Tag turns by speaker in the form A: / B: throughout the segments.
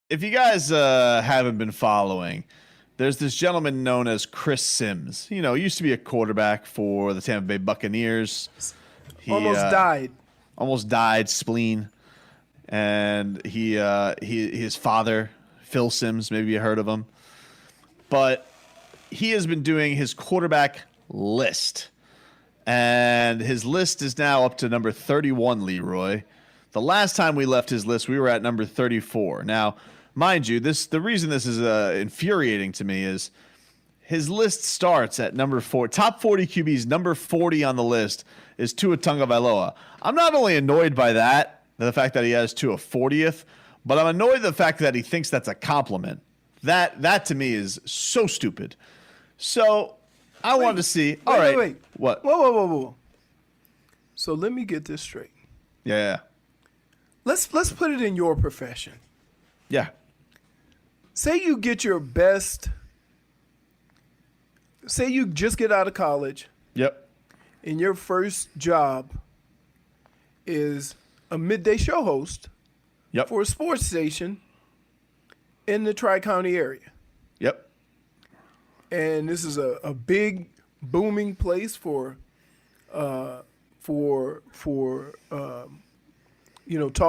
A: if you guys haven't been following, there's this gentleman known as Chris Sims. He used to be a quarterback for the Tampa Bay Buccaneers. He almost died, spleen. And his father, Phil Sims, maybe you heard of him. But he has been doing his quarterback list. And his list is now up to number 31, Leroy. The last time we left his list, we were at number 34. Now, mind you, the reason this is infuriating to me is his list starts at number 4. Top 40 QBs, number 40 on the list is Tua Tagovailoa. I'm not only annoyed by that, the fact that he has Tua 40th, but I'm annoyed at the fact that he thinks that's a compliment. That to me is so stupid. So I wanted to see. All right.
B: Wait.
A: What?
B: Whoa. So let me get this straight.
A: Yeah.
B: Let's put it in your profession.
A: Yeah.
B: Say you get your best. Say you just get out of college.
A: Yep.
B: And your first job is a midday show host.
A: Yep.
B: For a sports station in the Tri-County area.
A: Yep.
B: And this is a big booming place for talk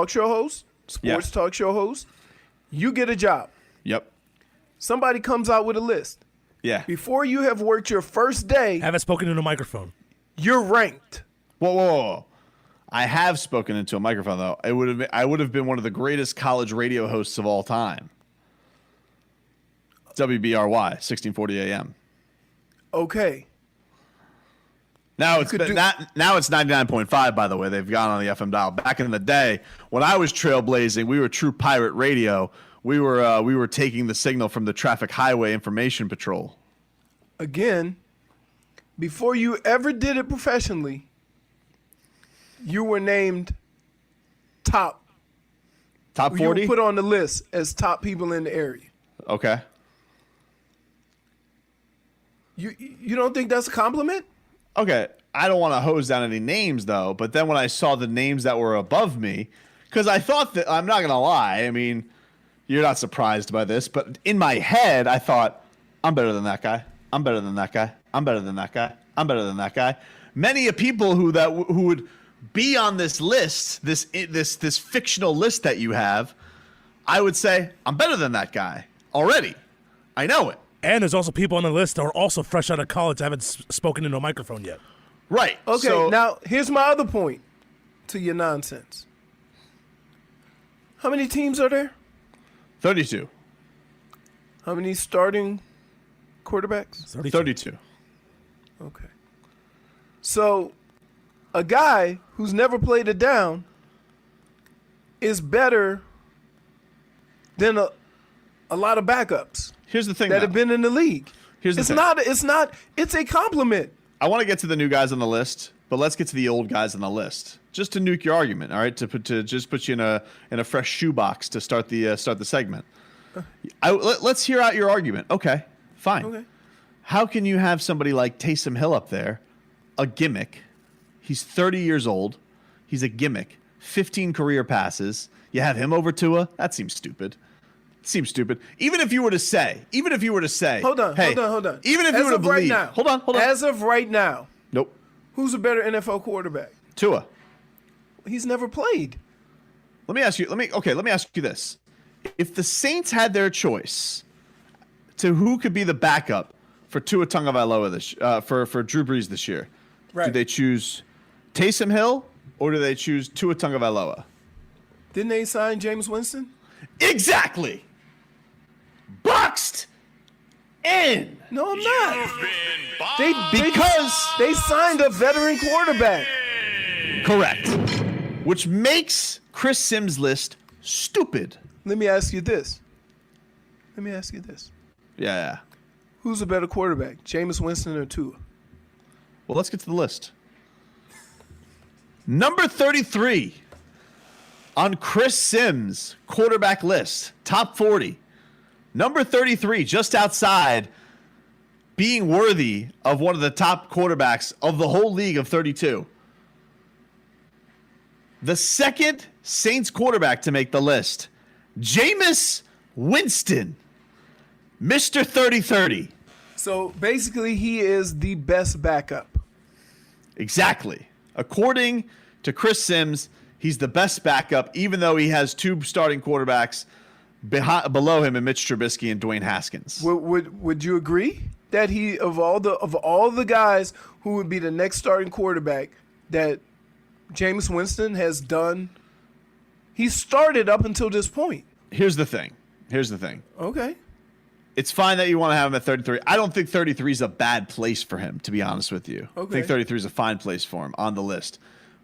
B: show hosts, sports talk show hosts. You get a job.
A: Yep.
B: Somebody comes out with a list.
A: Yeah.
B: Before you have worked your first day,
C: haven't spoken into a microphone.
B: You're ranked.
A: Whoa. I have spoken into a microphone though. I would have been one of the greatest college radio hosts of all time. WBRY, 1640 AM.
B: Okay.
A: Now it's 99.5, by the way. They've gone on the FM dial. Back in the day, when I was trailblazing, we were true pirate radio. We were taking the signal from the Traffic Highway Information Patrol.
B: Again, before you ever did it professionally, you were named top
A: 40?
B: You were put on the list as top people in the area.
A: Okay.
B: You don't think that's a compliment?
A: Okay, I don't want to hose down any names, though, but then when I saw the names that were above me, because I thought that, I'm not going to lie, I mean, you're not surprised by this, but in my head, I thought, I'm better than that guy. I'm better than that guy. I'm better than that guy. I'm better than that guy. Many of people who would be on this list, this fictional list that you have, I would say, I'm better than that guy already. I know it.
C: And there's also people on the list that are also fresh out of college that haven't spoken into a microphone yet.
A: Right.
B: Okay,
A: so,
B: now here's my other point to your nonsense. How many teams are there?
A: 32.
B: How many starting quarterbacks?
A: 32.
B: Okay. So a guy who's never played it down is better than a lot of backups.
A: Here's the thing
B: that have been in the league.
A: Here's the thing.
B: It's a compliment.
A: I want to get to the new guys on the list, but let's get to the old guys on the list. Just to nuke your argument, all right? To just put you in a fresh shoebox to start the segment. Let's hear out your argument. Okay, fine.
B: Okay.
A: How can you have somebody like Taysom Hill up there, a gimmick? He's 30 years old. He's a gimmick. 15 career passes. You have him over Tua? That seems stupid. Even if you were to say,
B: hold on.
A: Even if you were to believe, hold on.
B: As of right now,
A: nope.
B: Who's a better NFL quarterback?
A: Tua.
B: He's never played.
A: Let me ask you this: if the Saints had their choice to who could be the backup for Tua Tagovailoa for Drew Brees this year,
B: right.
A: Do they choose Taysom Hill or do they choose Tua Tagovailoa?
B: Didn't they sign James Winston?
A: Exactly. Boxed in.
B: No, I'm not.
A: Because
B: they signed a veteran quarterback.
A: Correct. Which makes Chris Sims' list stupid.
B: Let me ask you this.
A: Yeah.
B: Who's a better quarterback, Jameis Winston or Tua?
A: Well, let's get to the list. Number 33 on Chris Sims' quarterback list, top 40. Number 33, just outside being worthy of one of the top quarterbacks of the whole league of 32. The second Saints quarterback to make the list, Jameis Winston, Mr. 30-30.
B: So basically, he is the best backup.
A: Exactly. According to Chris Sims, he's the best backup, even though he has two starting quarterbacks below him in Mitch Trubisky and Dwayne Haskins.
B: Would you agree that he of all the guys who would be the next starting quarterback that Jameis Winston has done, he started up until this point?
A: Here's the thing.
B: Okay.
A: It's fine that you want to have him at 33. I don't think 33 is a bad place for him, to be honest with you.
B: Okay.
A: I think 33 is a fine place for him on the list.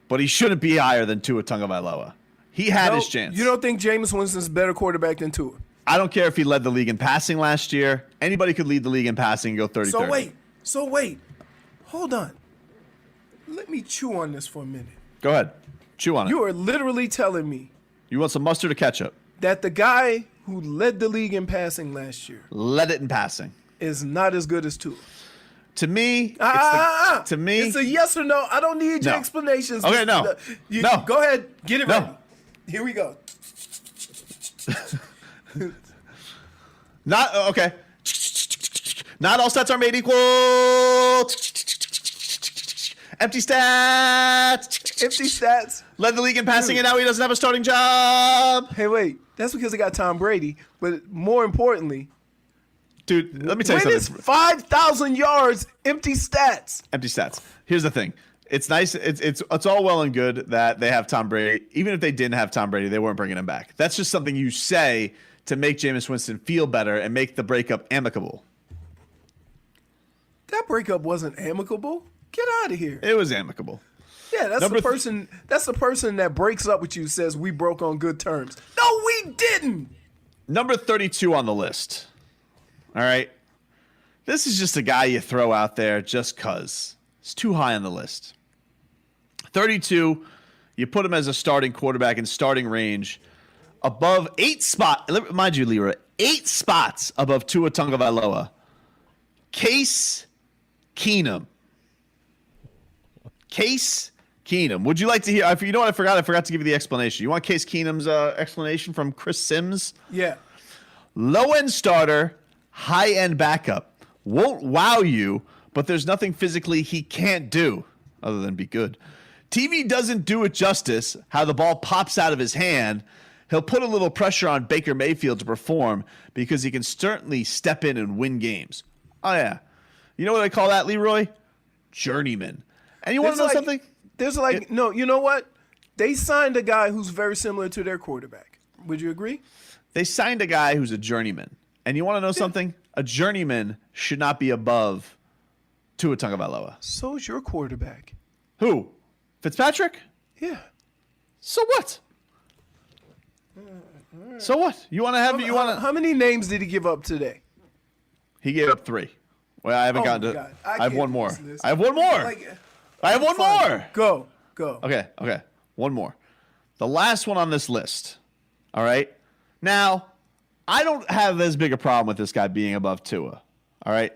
A: But he shouldn't be higher than Tua Tagovailoa. He had his chance.
B: You don't think Jameis Winston's a better quarterback than Tua?
A: I don't care if he led the league in passing last year. Anybody could lead the league in passing and go 30-30.
B: So wait. Hold on. Let me chew on this for a minute.
A: Go ahead. Chew on it.
B: You are literally telling me
A: You want some mustard or ketchup?
B: that the guy who led the league in passing last year
A: Led it in passing.
B: is not as good as Tua.
A: To me,
B: it's a yes or no. I don't need your
A: No.
B: explanations.
A: Okay, no. No.
B: Go ahead. Get it
A: No.
B: ready. Here we go.
A: Not okay. Not all stats are made equal. Empty stats.
B: Empty stats.
A: Led the league in passing, and now he doesn't have a starting job.
B: Hey, wait. That's because they got Tom Brady. But more importantly,
A: Dude, let me tell you
B: when
A: something.
B: is 5,000 yards empty stats?
A: Empty stats. Here's the thing. It's nice. It's all well and good that they have Tom Brady. Even if they didn't have Tom Brady, they weren't bringing him back. That's just something you say to make Jameis Winston feel better and make the breakup amicable.
B: That breakup wasn't amicable. Get out of here.
A: It was amicable.
B: Yeah, that's the person. That's the person that breaks up with you says we broke on good terms. No, we didn't.
A: Number 32 on the list. All right. This is just a guy you throw out there just because. It's too high on the list. 32, you put him as a starting quarterback in starting range. Above 8 spots. Mind you, Leroy, 8 spots above Tua Tagovailoa. Case Keenum. Case Keenum. Would you like to hear? You know what I forgot? I forgot to give you the explanation. You want Case Keenum's explanation from Chris Sims?
B: Yeah.
A: Low-end starter, high-end backup. Won't wow you, but there's nothing physically he can't do other than be good. TV doesn't do it justice how the ball pops out of his hand. He'll put a little pressure on Baker Mayfield to perform because he can certainly step in and win games. Oh, yeah. You know what I call that, Leroy? Journeyman. And you want to know something?
B: No, you know what? They signed a guy who's very similar to their quarterback. Would you agree?
A: They signed a guy who's a journeyman. And you want to know something? A journeyman should not be above Tua Tagovailoa.
B: So's your quarterback.
A: Who? Fitzpatrick?
B: Yeah.
A: So what? So what? You want to have?
B: How many names did he give up today?
A: He gave up 3. Well, I haven't gotten to.
B: God.
A: I have one more.
B: Listen.
A: I have one more. I have one more.
B: Go.
A: Okay. One more. The last one on this list. All right. Now, I don't have as big a problem with this guy being above Tua. All right.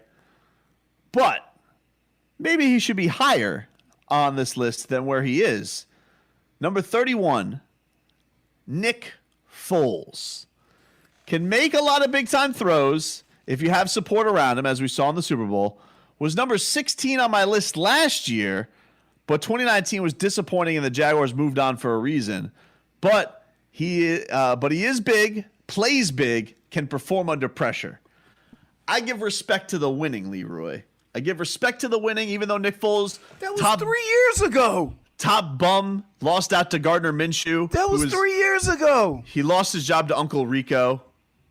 A: But maybe he should be higher on this list than where he is. Number 31, Nick Foles. Can make a lot of big-time throws if you have support around him, as we saw in the Super Bowl. Was number 16 on my list last year, but 2019 was disappointing and the Jaguars moved on for a reason. But he is big, plays big, can perform under pressure. I give respect to the winning, Leroy. I give respect to the winning, even though Nick Foles...
B: That was 3 years ago.
A: Top bum, lost out to Gardner Minshew.
B: That was 3 years ago.
A: He lost his job to Uncle Rico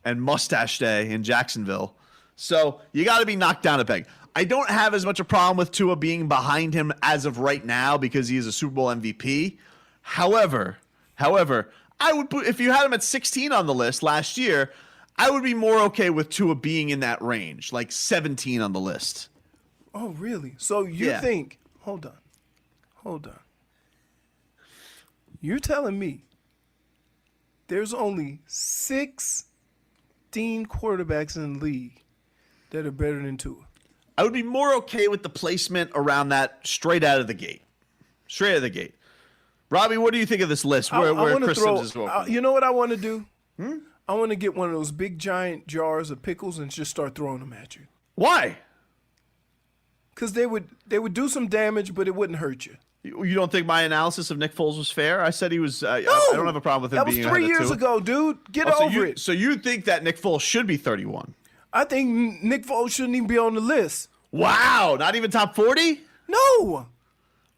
A: and Mustache Day in Jacksonville. So you got to be knocked down a peg. I don't have as much a problem with Tua being behind him as of right now because he is a Super Bowl MVP. However, I would put, if you had him at 16 on the list last year, I would be more okay with Tua being in that range, like 17 on the list.
B: Oh, really? So you think, hold on. You're telling me there's only 16 quarterbacks in the league that are better than Tua?
A: I would be more okay with the placement around that straight out of the gate. Robbie, what do you think of this list? Where Chris Sims is over?
B: You know what I want to do? I want to get one of those big giant jars of pickles and just start throwing them at you.
A: Why?
B: Because they would do some damage, but it wouldn't hurt you.
A: You don't think my analysis of Nick Foles was fair? I said he was. I don't have a problem with him being.
B: That was 3 years ago, dude. Get over it.
A: So you think that Nick Foles should be 31?
B: I think Nick Foles shouldn't even be on the list.
A: Wow, not even top 40?
B: No.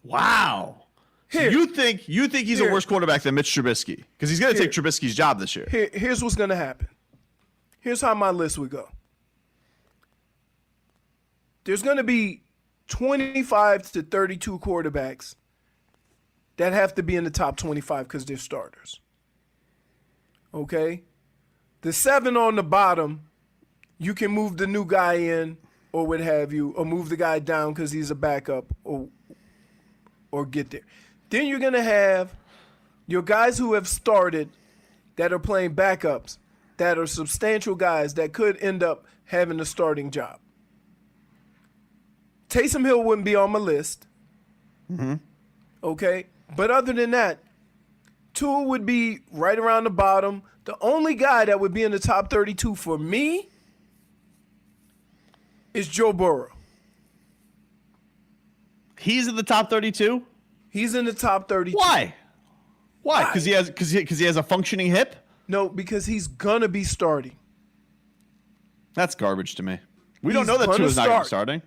A: Wow.
B: Here.
A: So you think he's a worse quarterback than Mitch Trubisky? Because he's going to take Trubisky's job this year.
B: Here's what's going to happen. Here's how my list would go. There's going to be 25 to 32 quarterbacks that have to be in the top 25 because they're starters. Okay? The 7 on the bottom, you can move the new guy in or what have you, or move the guy down because he's a backup or get there. Then you're going to have your guys who have started that are playing backups that are substantial guys that could end up having a starting job. Taysom Hill wouldn't be on my list.
A: Mm-hmm.
B: Okay? But other than that, Tua would be right around the bottom. The only guy that would be in the top 32 for me is Joe Burrow.
A: He's in the top 32?
B: He's in the top 32.
A: Why? Because he has a functioning hip?
B: No, because he's gonna be starting.
A: That's garbage to me. We don't know that Tua's not going to be starting.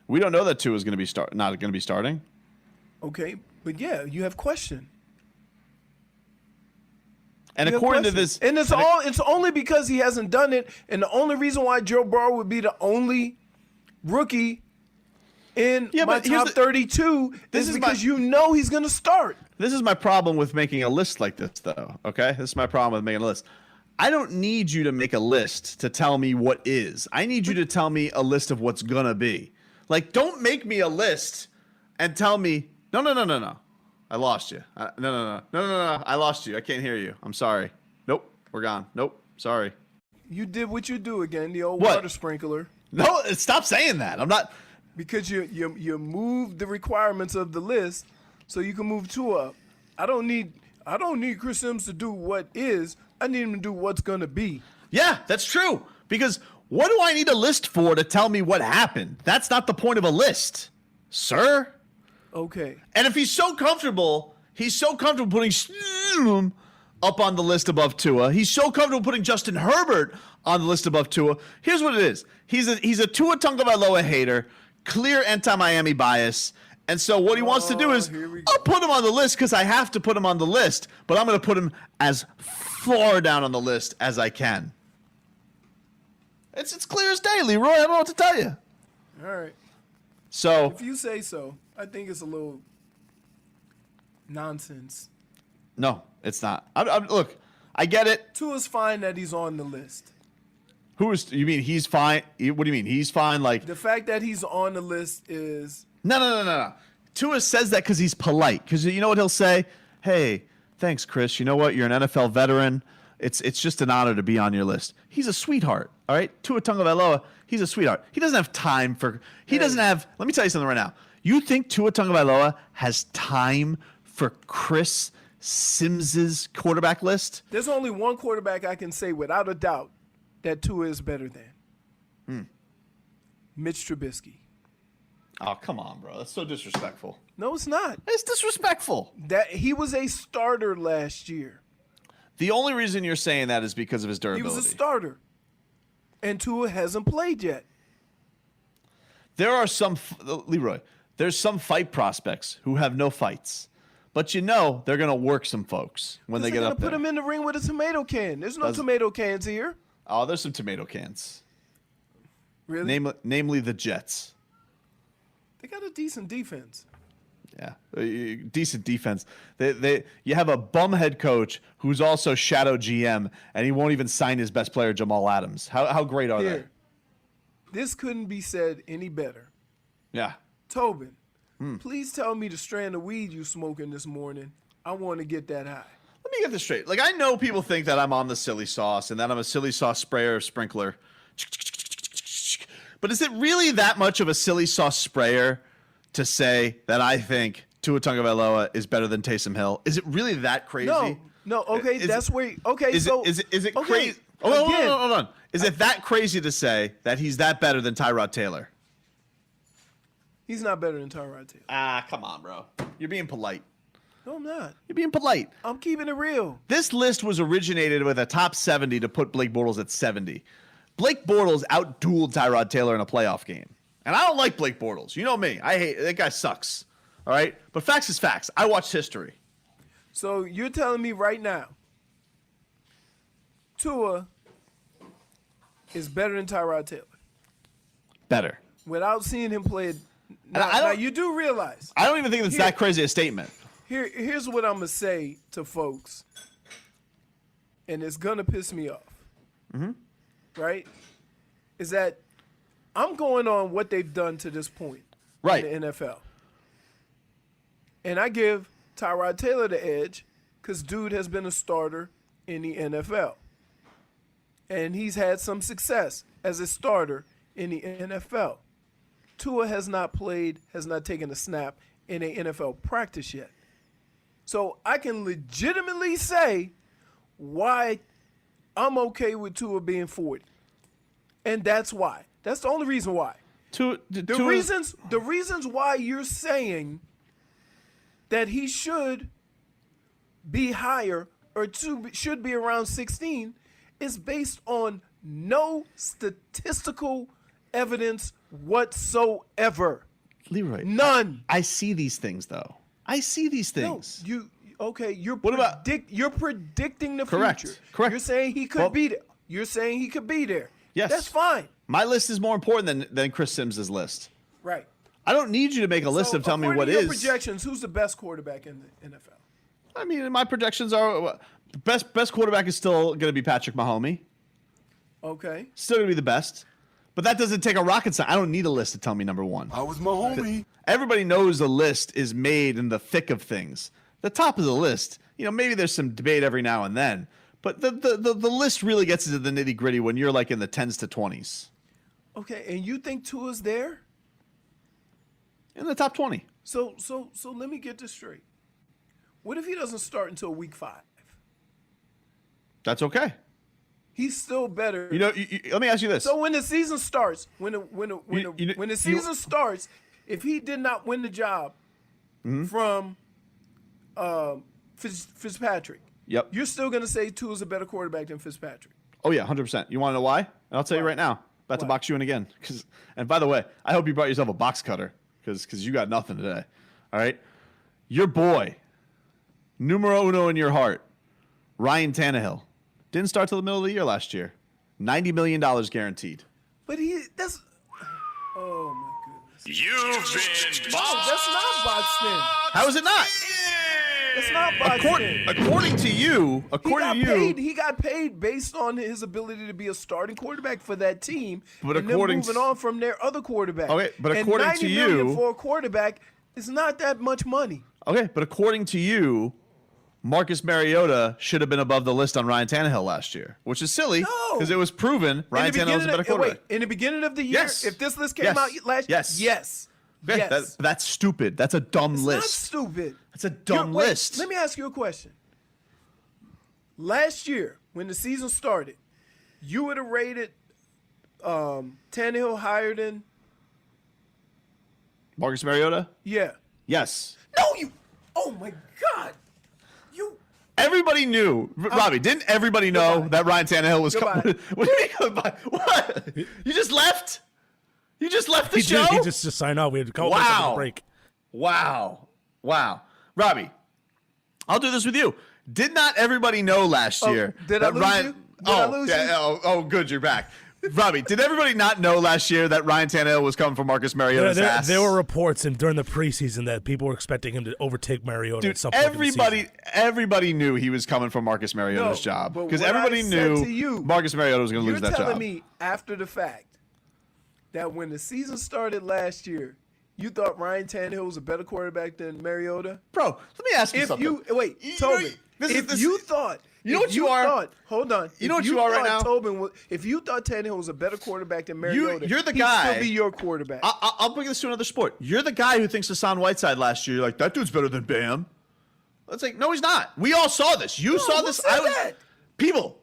A: We don't know that Tua's going to be not going to be starting.
B: Okay, but yeah, you have question.
A: And according to this,
B: and it's only because he hasn't done it, and the only reason why Joe Burrow would be the only rookie in my top 32 is because you know he's going to start.
A: This is my problem with making a list like this, though. Okay, this is my problem with making a list. I don't need you to make a list to tell me what is. I need you to tell me a list of what's gonna be. Like, don't make me a list and tell me, no. I lost you. No. I lost you. I can't hear you. I'm sorry. Nope. We're gone. Nope. Sorry.
B: You did what you do again, the old water sprinkler.
A: No, stop saying that. I'm not.
B: Because you moved the requirements of the list so you can move Tua up. I don't need Chris Sims to do what is. I need him to do what's going to be.
A: Yeah, that's true. Because what do I need a list for to tell me what happened? That's not the point of a list, sir.
B: Okay.
A: And if he's so comfortable putting Keenum up on the list above Tua. He's so comfortable putting Justin Herbert on the list above Tua. Here's what it is. He's a Tua Tagovailoa hater, clear anti-Miami bias. And so what he wants to do is, I'll put him on the list because I have to put him on the list, but I'm going to put him as far down on the list as I can. It's clear as day, Leroy. I don't know what to tell you.
B: All right.
A: So
B: if you say so, I think it's a little nonsense.
A: No, it's not. Look, I get it.
B: Tua's fine that he's on the list.
A: You mean he's fine? What do you mean? He's fine like...
B: The fact that he's on the list is...
A: No. Tua says that because he's polite. Because you know what he'll say? Hey, thanks, Chris. You know what? You're an NFL veteran. It's just an honor to be on your list. He's a sweetheart, all right? Tua Tagovailoa, he's a sweetheart. He doesn't have time for... doesn't have... Let me tell you something right now. You think Tua Tagovailoa has time for Chris Sims's quarterback list?
B: There's only one quarterback I can say without a doubt that Tua is better than. Mitch Trubisky.
A: Oh, come on, bro. That's so disrespectful.
B: No, it's not.
A: It's disrespectful.
B: That he was a starter last year.
A: The only reason you're saying that is because of his durability.
B: He was a starter. And Tua hasn't played yet.
A: There are some, Leroy, there's some fight prospects who have no fights. But you know they're going to work some folks when they get up there.
B: Put him in the ring with a tomato can. There's no tomato cans here.
A: Oh, there's some tomato cans.
B: Really?
A: Namely the Jets.
B: They got a decent defense.
A: Yeah, decent defense. You have a bum head coach who's also shadow GM, and he won't even sign his best player, Jamal Adams. How great are they?
B: This couldn't be said any better.
A: Yeah.
B: Tobin, please tell me the strand of weed you smoking this morning. I want to get that high.
A: Let me get this straight. Like, I know people think that I'm on the silly sauce and that I'm a silly sauce sprayer sprinkler. But is it really that much of a silly sauce sprayer to say that I think Tua Tagovailoa is better than Taysom Hill? Is it really that crazy?
B: No, okay, that's where. Okay,
A: is
B: so
A: it
B: okay,
A: crazy? Oh, hold on. Is it that crazy to say that he's that better than Tyrod Taylor?
B: He's not better than Tyrod Taylor.
A: Ah, come on, bro. You're being polite.
B: No, I'm not.
A: You're being polite.
B: I'm keeping it real.
A: This list was originated with a top 70 to put Blake Bortles at 70. Blake Bortles outdueled Tyrod Taylor in a playoff game. And I don't like Blake Bortles. You know me. I hate that guy sucks. All right? But facts is facts. I watched history.
B: So you're telling me right now Tua is better than Tyrod Taylor?
A: Better.
B: Without seeing him play. Now you do realize.
A: I don't even think it's that crazy a statement.
B: Here's what I'm going to say to folks, and it's going to piss me off. Mm-hmm. Right? Is that I'm going on what they've done to this point in the NFL. And I give Tyrod Taylor the edge because dude has been a starter in the NFL. And he's had some success as a starter in the NFL. Tua has not taken a snap in an NFL practice yet. So I can legitimately say why I'm okay with Tua being 40. And that's why. That's the only reason why. The reasons why you're saying that he should be higher or should be around 16 is based on no statistical evidence whatsoever.
A: Leroy.
B: None.
A: I see these things, though. I see these things.
B: No, you're predicting the
A: Correct.
B: future.
A: Correct.
B: You're saying he could be there. You're saying he could be there.
A: Yes.
B: That's fine.
A: My list is more important than Chris Sims' list.
B: Right.
A: I don't need you to make a list of telling me what
B: is.
A: Your
B: projections, who's the best quarterback in the NFL?
A: I mean, my projections are best quarterback is still going to be Patrick Mahomes.
B: Okay.
A: Still going to be the best. But that doesn't take a rocket science. I don't need a list to tell me number one.
D: I was Mahomes.
A: Everybody knows the list is made in the thick of things. The top of the list, maybe there's some debate every now and then. But the list really gets into the nitty gritty when you're like in the 10s to 20s.
B: Okay, and you think Tua's there?
A: In the top 20.
B: So let me get this straight. What if he doesn't start until week 5?
A: That's okay.
B: He's still better.
A: Let me ask you this.
B: So when the season starts, when the season starts, if he did not win the job from Fitzpatrick,
A: yep,
B: you're still going to say Tua's a better quarterback than Fitzpatrick.
A: Oh yeah, 100%. You want to know why? And I'll tell you right now. About to box you in again. And by the way, I hope you brought yourself a box cutter because you got nothing today. All right, your boy, numero uno in your heart, Ryan Tannehill. Didn't start till the middle of the year last year. $90 million guaranteed.
B: But oh my goodness.
D: You've been
B: boxed. That's not boxed in.
A: How is it not?
B: That's not boxed in.
A: According to you,
B: he got paid based on his ability to be a starting quarterback for that team.
A: But
B: and then moving on from their other quarterback.
A: Okay, but according to you,
B: $90 million for a quarterback is not that much money.
A: Okay, but according to you, Marcus Mariota should have been above the list on Ryan Tannehill last year, which is silly because it was proven Ryan Tannehill was a better quarterback.
B: In the beginning of the year, if this list came out last year, yes.
A: Okay,
B: yes.
A: That's stupid. That's a dumb list.
B: It's not stupid.
A: That's a dumb list.
B: Let me ask you a question. Last year, when the season started, you would have rated Tannehill higher than
A: Marcus Mariota?
B: Yeah.
A: Yes.
B: No, you. Oh my God.
A: Everybody knew, Robbie. Didn't everybody know that Ryan Tannehill was coming? What do you mean goodbye? What? You just left? You just left the show?
C: He just signed off. We had to call a break.
A: Wow. Robbie, I'll do this with you. Did not everybody know last year
B: that Ryan?
A: I lose you? Oh, good, you're back. Robbie, did everybody not know last year that Ryan Tannehill was coming from Marcus Mariota's ass?
C: There were reports during the preseason that people were expecting him to overtake Mariota at some point in the season.
A: Everybody knew he was coming from Marcus Mariota's job because everybody knew Marcus Mariota was going to lose that job.
B: You're telling me after the fact that when the season started last year, you thought Ryan Tannehill was a better quarterback than Mariota?
A: Bro, let me ask you something.
B: Tobin, you thought...
A: You know what you are?
B: Hold on.
A: You know what you are right now?
B: If you thought Tannehill was a better quarterback than Mariota,
A: you're the guy.
B: He'd still be your quarterback.
A: I'll bring this to another sport. You're the guy who thinks Hassan Whiteside last year, like, that dude's better than Bam. It's like, no, he's not. We all saw this. You saw this. People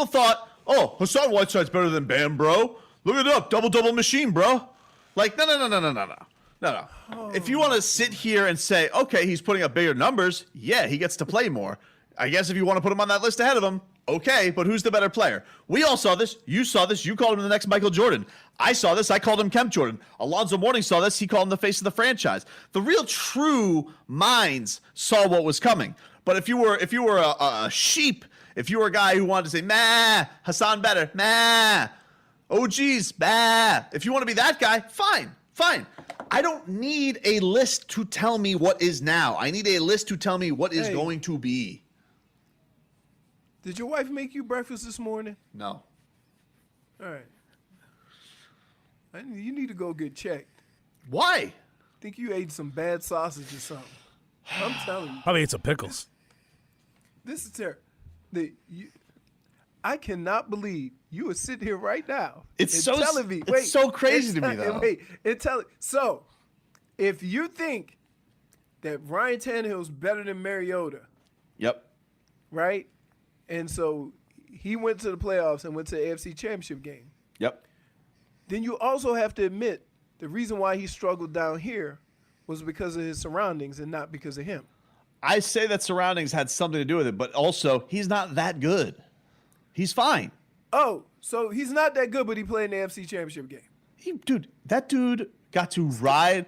A: thought, oh, Hassan Whiteside's better than Bam, bro. Look it up. Double machine, bro. Like, no. If you want to sit here and say, okay, he's putting up bigger numbers, yeah, he gets to play more. I guess if you want to put him on that list ahead of him, okay, but who's the better player? We all saw this. You saw this. You called him the next Michael Jordan. I saw this. I called him Kemp Jordan. Alonzo Mourning saw this. He called him the face of the franchise. The real true minds saw what was coming. But if you were a sheep, if you were a guy who wanted to say, nah, Hassan better, nah, oh geez, bah. If you want to be that guy, fine. I don't need a list to tell me what is now. I need a list to tell me what is going to be.
B: Did your wife make you breakfast this morning?
A: No.
B: All right. You need to go get checked.
A: Why?
B: Think you ate some bad sausage or something. I'm telling you.
C: Probably ate some pickles.
B: This is terrible. I cannot believe you would sit here right now.
A: It's so crazy to me, though.
B: So, if you think that Ryan Tannehill's better than Mariota,
A: yep,
B: right? And so he went to the playoffs and went to the AFC Championship game.
A: Yep.
B: Then you also have to admit the reason why he struggled down here was because of his surroundings and not because of him.
A: I say that surroundings had something to do with it, but also he's not that good. He's fine.
B: Oh, so he's not that good, but he played in the AFC Championship game.
A: That dude got to ride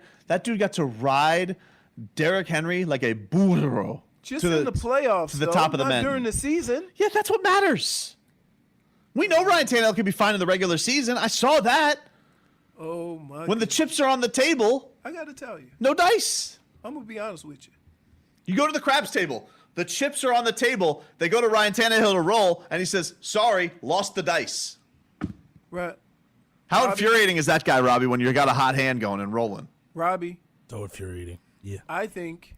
A: Derrick Henry like a burro.
B: Just in the playoffs,
A: to the top of the men.
B: During the season.
A: Yeah, that's what matters. We know Ryan Tannehill could be fine in the regular season. I saw that.
B: Oh, my
A: When the chips are on the table.
B: I got to tell you.
A: No dice.
B: I'm going to be honest with you.
A: You go to the craps table. The chips are on the table. They go to Ryan Tannehill to roll, and he says, sorry, lost the dice.
B: Right.
A: How infuriating is that guy, Robbie, when you got a hot hand going and rolling?
B: Robbie.
C: So infuriating. Yeah.
B: I think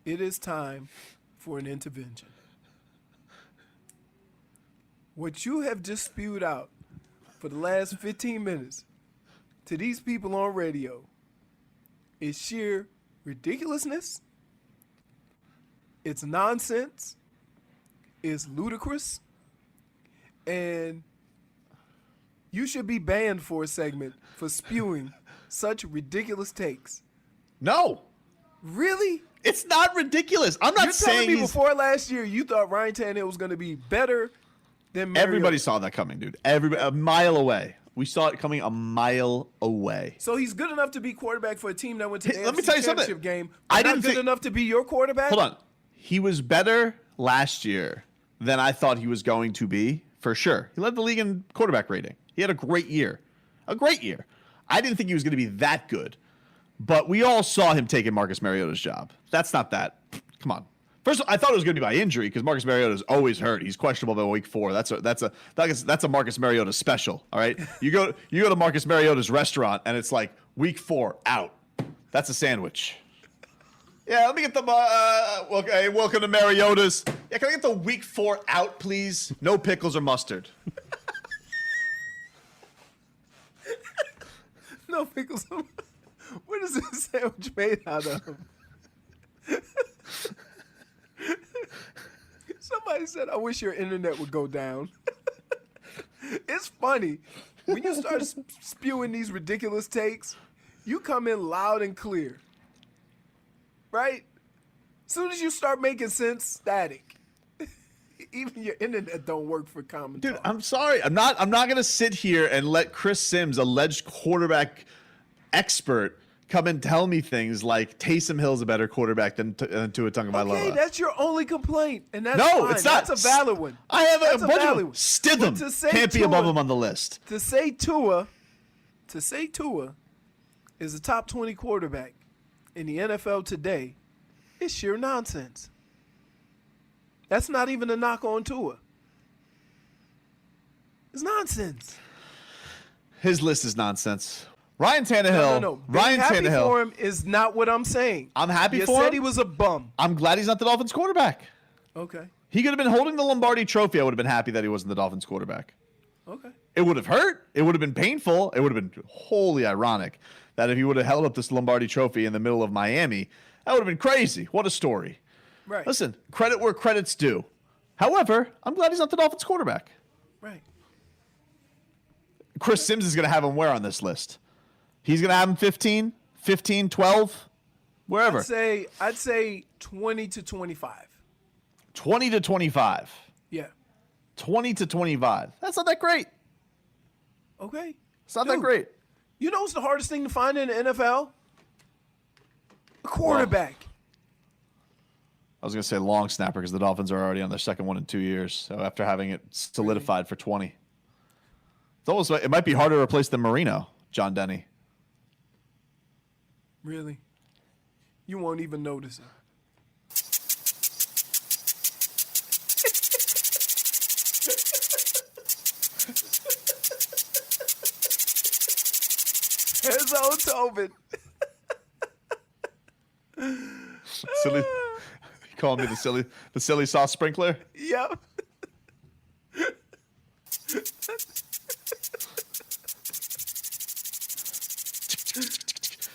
B: it is time for an intervention. What you have just spewed out for the last 15 minutes to these people on radio is sheer ridiculousness. It's nonsense. It's ludicrous. And you should be banned for a segment for spewing such ridiculous takes.
A: No.
B: Really?
A: It's not ridiculous. I'm not saying
B: You're telling me before last year you thought Ryan Tannehill was going to be better than Mariota.
A: Everybody saw that coming, dude. Everybody, a mile away. We saw it coming a mile away.
B: So he's good enough to be quarterback for a team that went to the
A: Let me
B: AFC
A: tell you
B: Championship
A: something.
B: game.
A: I
B: Not
A: didn't
B: good
A: think-
B: enough to be your quarterback?
A: Hold on. He was better last year than I thought he was going to be, for sure. He led the league in quarterback rating. He had a great year. A great year. I didn't think he was going to be that good. But we all saw him taking Marcus Mariota's job. That's not that. Come on. First, I thought it was going to be by injury because Marcus Mariota's always hurt. He's questionable by week 4. That's a Marcus Mariota special. All right, you go to Marcus Mariota's restaurant and it's like week 4 out. That's a sandwich. Yeah, let me get the welcome to Mariota's. Yeah, can I get the week 4 out, please? No pickles or mustard.
B: No pickles. What is this sandwich made out of? Somebody said, I wish your internet would go down. It's funny. When you start spewing these ridiculous takes, you come in loud and clear. Right? As soon as you start making sense, static. Even your internet don't work for commentary.
A: Dude, I'm sorry. I'm not going to sit here and let Chris Sims, alleged quarterback expert, come and tell me things like Taysom Hill's a better quarterback than Tua Tagovailoa.
B: Okay, that's your only complaint, and that's
A: no,
B: fine.
A: it's not.
B: That's a valid one.
A: I have
B: That's
A: a bunch
B: valid
A: of
B: one.
A: Stidham
B: But to say
A: can't be
B: Tua-
A: above him on the list.
B: To say Tua is a top 20 quarterback in the NFL today is sheer nonsense. That's not even a knock on Tua. It's nonsense.
A: His list is nonsense. Ryan Tannehill.
B: No.
A: Ryan
B: Being happy
A: Tannehill.
B: for him is not what I'm saying.
A: I'm happy
B: you
A: for him.
B: You said he was a bum.
A: I'm glad he's not the Dolphins quarterback.
B: Okay.
A: He could have been holding the Lombardi trophy. I would have been happy that he wasn't the Dolphins quarterback.
B: Okay.
A: It would have hurt. It would have been painful. It would have been wholly ironic that if he would have held up this Lombardi trophy in the middle of Miami, That would have been crazy. What a story.
B: Right.
A: Listen, credit where credit's due. However, I'm glad he's not the Dolphins quarterback.
B: Right.
A: Chris Sims is going to have him where on this list? He's going to have him 15, 12, wherever.
B: I'd say 20 to 25.
A: 20 to 25.
B: Yeah.
A: 20 to 25. That's not that great.
B: Okay.
A: It's not that great.
B: You know what's the hardest thing to find in the NFL? A quarterback.
A: Well, I was going to say long snapper because the Dolphins are already on their second one in 2 years. So after having it solidified for 20. It might be harder to replace than Marino, John Denny.
B: Really? You won't even notice it. Here's old Tobin.
A: Silly. You calling me the silly sauce sprinkler?
B: Yep.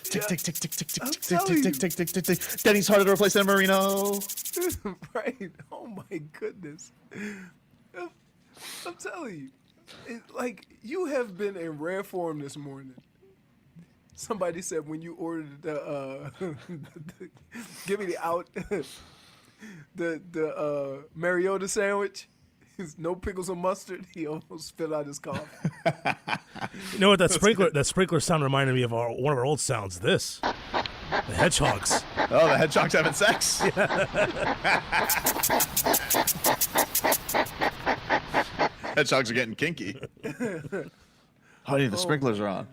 A: Tick, tick, tick, tick, tick, tick, tick, tick, tick, tick, tick, tick, tick. Denny's harder to replace than Marino.
B: Right. Oh my goodness. I'm telling you. You have been in rare form this morning. Somebody said when you ordered the give me the out the Mariota sandwich, no pickles or mustard, he almost spit out his coffee.
C: You know what? That sprinkler sound reminded me of one of our old sounds. This, the hedgehogs.
A: Oh, the hedgehogs having sex. Hedgehogs are getting kinky. Honey, the sprinklers are on.